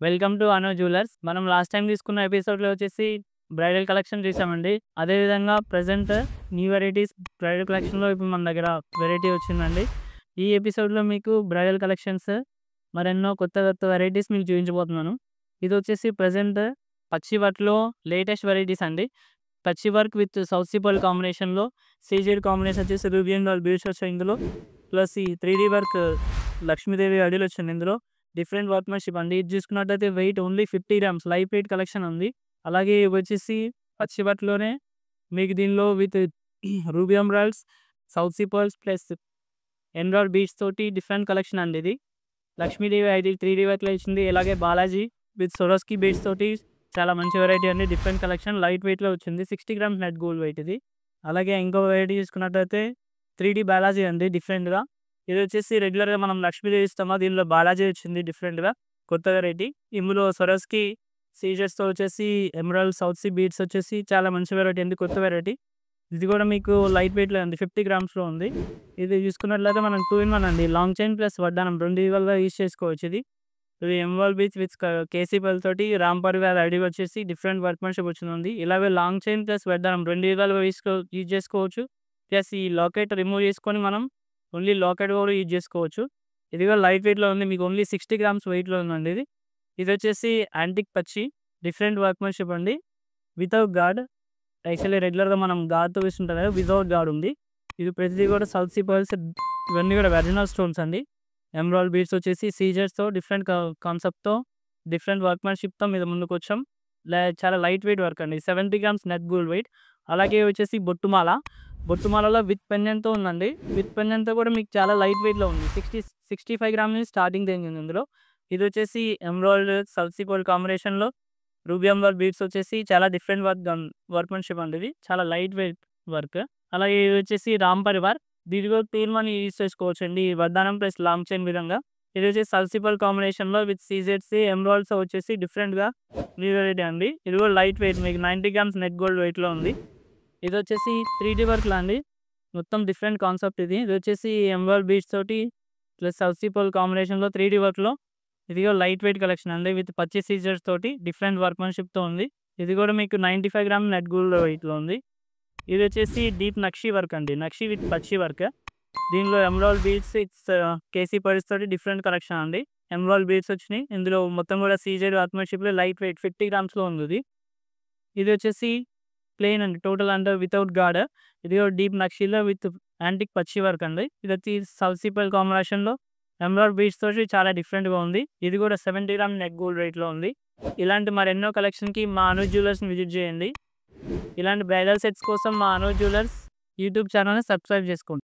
Welcome to Anu jewellers. మనం last time తీసుకున్న ఎపిసోడ్‌లో వచ్చేసి బ్రైడల్ కలెక్షన్ చూసామండి. అదే విధంగా ప్రెజెంట్ న్యూ వెరైటీస్ బ్రైడల్ కలెక్షన్‌లో ఇప్పుడు మన దగ్గర వెరైటీ వచ్చిందండి. ఈ ఎపిసోడ్‌లో మీకు బ్రైడల్ కలెక్షన్స్ మరెన్నో కొత్త కొత్త వెరైటీస్ మీకు చూపించబోతున్నాను. ఇది వచ్చేసి ప్రెజెంట్ పచ్చి వర్క్‌లో లేటెస్ట్ వెరైటీస్ అండి. పచ్చి work with south sea pearl కాంబినేషన్‌లో సీజెడ్ కాంబినేషన్ వచ్చేసి రూబియన్ డాల్ బీడ్స్ వచ్చాయి ఇందులో. ప్లస్ ఈ 3D వర్క్ లక్ష్మీదేవి అడిలు వచ్చింది ఇందులో. డిఫరెంట్ వర్క్‌మెన్‌షిప్ అండి. ఇది చూసుకున్నట్టయితే weight only 50 grams light weight collection ఉంది. అలాగే ఇవి వచ్చేసి పచ్చి వర్క్‌లోనే మీకు దీనిలో with ruby emeralds, south sea pearls plus emerald beads తోటి డిఫరెంట్ కలెక్షన్ అండి ఇది. లక్ష్మీదేవి ఐడి 3D వర్క్‌లో ఇచ్చింది. అలాగే బాలాజీ విత్ సొరోస్కీ బీడ్స్ తోటి చాలా మంచి వెరైటీ అండి. డిఫరెంట్ కలెక్షన్ లైట్ వెయిట్‌లో వచ్చింది. 60 గ్రామ్స్ నెట్ గోల్డ్ వెయిట్ ఇది. అలాగే ఇంకో వెరైటీ చూసుకున్నట్టయితే 3D బాలాజీ అండి డిఫరెంట్‌గా. ఇది వచ్చేసి రెగ్యులర్‌గా మనం లక్ష్మీదేవి ఇస్తామా, దీనిలో బాలాజీ వచ్చింది డిఫరెంట్‌గా కొత్త వెరైటీ. ఇందులో సొరోస్కీ సీజర్స్‌తో వచ్చేసి ఎమరాల్డ్ సౌత్ సీ బీడ్స్ వచ్చేసి చాలా మంచి వెరైటీ అండి. కొత్త వెరైటీ. ఇది కూడా మీకు లైట్ వెయిట్‌లో ఉంది. 50 గ్రామ్స్‌లో ఉంది. ఇది చూసుకున్నట్లయితే మనం 2 ఇన్ 1 అండి. లాంగ్ చైన్ ప్లస్ వడ్డానం 2 విధాలుగా యూజ్ చేసుకోవచ్చు ఇది. ఇది emerald beads with keshi pearl తోటి రామ్ పరివార్ ఐడి వచ్చేసి డిఫరెంట్ వర్క్‌మెన్‌షిప్ వచ్చింది. ఇలాగే లాంగ్ చైన్ ప్లస్ వడ్డానం 2 విధాలుగా యూజ్ చేసుకోవచ్చు. ప్లస్ ఈ లాకెట్ రిమూవ్ చేసుకొని మనం ఓన్లీ లాకెట్ కూడా యూజ్ చేసుకోవచ్చు. ఇది కూడా లైట్ వెయిట్‌లో ఉంది. మీకు ఓన్లీ 60 గ్రామ్స్ వెయిట్‌లో ఉందండి ఇది. ఇది వచ్చేసి యాంటిక్ పచ్చి డిఫరెంట్ వర్క్‌మెన్‌షిప్ అండి. Without gourd. యాక్చువల్లీ రెగ్యులర్‌గా మనం గార్డ్‌తో వేస్తుంటాం కదా, వితౌట్ గార్డ్ ఉంది. ఇది ప్రతిదీ కూడా సౌత్ సీ పర్ల్స్ ఇవన్నీ కూడా ఒరిజినల్ స్టోన్స్ అండి. ఎమరాల్డ్ బీడ్స్ వచ్చేసి సీజర్స్‌తో డిఫరెంట్ కాన్సెప్ట్‌తో డిఫరెంట్ వర్క్‌మెన్‌షిప్‌తో మీద ముందుకొచ్చాం. చాలా లైట్ వెయిట్ వర్క్ అండి. 70 గ్రామ్స్ నెట్ గోల్డ్ వెయిట్. అలాగే వచ్చేసి బొట్టుమాల. బొట్టుమాలలో విత్ పెండెంట్‌తో ఉందండి. విత్ పెండెంట్‌తో కూడా మీకు చాలా లైట్ వెయిట్‌లో ఉంది. 65 గ్రామ్స్ నుంచి స్టార్టింగ్ రేంజ్ ఉంది ఇందులో. ఇది వచ్చేసి ఎమరాల్డ్ సౌత్ సీ పర్ల్ కాంబినేషన్‌లో రూబీ ఎమరాల్డ్ బీడ్స్ వచ్చేసి చాలా డిఫరెంట్ వర్క్‌మెన్‌షిప్ అండి ఇది. చాలా లైట్ వెయిట్ వర్క్. అలాగే ఇది వచ్చేసి రామ్ పరివార్. దీని కూడా టూ ఇన్ వన్ యూజ్ చేసుకోవచ్చండి. వడ్డానం ప్లస్ లాంగ్ చైన్ విధంగా. ఇది వచ్చేసి సౌత్ సీ పర్ల్ కాంబినేషన్‌లో విత్ సీజెడ్స్ ఎమరాల్డ్స్ వచ్చేసి డిఫరెంట్‌గా న్యూ వెరైటీ అండి. ఇది కూడా లైట్ వెయిట్ మీకు 90 గ్రామ్స్ నెట్ గోల్డ్ వెయిట్‌లో ఉంది. ఇది వచ్చేసి 3D వర్క్‌లో అండి. మొత్తం డిఫరెంట్ కాన్సెప్ట్ ఇది. ఇది వచ్చేసి ఎమరాల్డ్ బీడ్స్ తోటి ప్లస్ సౌత్ సీ పర్ల్ కాంబినేషన్‌లో 3D వర్క్‌లో ఇది కూడా లైట్ వెయిట్ కలెక్షన్ అండి. విత్ పచ్చి సీజర్స్ తోటి డిఫరెంట్ వర్క్‌మెన్‌షిప్‌తో ఉంది. ఇది కూడా మీకు 95 గ్రామ్ నెట్ గోల్డ్ వెయిట్‌లో ఉంది. ఇది వచ్చేసి డీప్ నక్షి వర్క్ అండి. నక్షి విత్ పచ్చి వర్క్. దీనిలో emerald beads it's keshi pearls తోటి డిఫరెంట్ కలెక్షన్ అండి. ఎమరాల్డ్ బీడ్స్ వచ్చినాయి. ఇందులో మొత్తం కూడా సీజెడ్ వర్క్‌మెన్‌షిప్‌లో లైట్ వెయిట్ 50 గ్రామ్స్‌లో ఉంది ఇది. ఇది వచ్చేసి ప్లెయిన్ అండి. టోటల్ అంటే వితౌట్ గార్డ్. ఇది కూడా డీప్ నక్షిలో విత్ యాంటిక్ పచ్చి వర్క్ అండి. ఇది వచ్చి సౌత్ సీ పర్ల్ కాంబినేషన్‌లో ఎమరాల్డ్ బీడ్స్ తోటి చాలా డిఫరెంట్‌గా ఉంది. ఇది కూడా 70 గ్రామ్ నెట్ గోల్డ్ రేట్‌లో ఉంది. ఇలాంటి మరెన్నో కలెక్షన్‌కి మా అను జ్యువెలర్స్‌ని విజిట్ చేయండి. ఇలాంటి బ్రైడల్ సెట్స్ కోసం మా అను జ్యువెలర్స్ యూట్యూబ్ ఛానల్‌ని సబ్స్క్రైబ్ చేసుకోండి.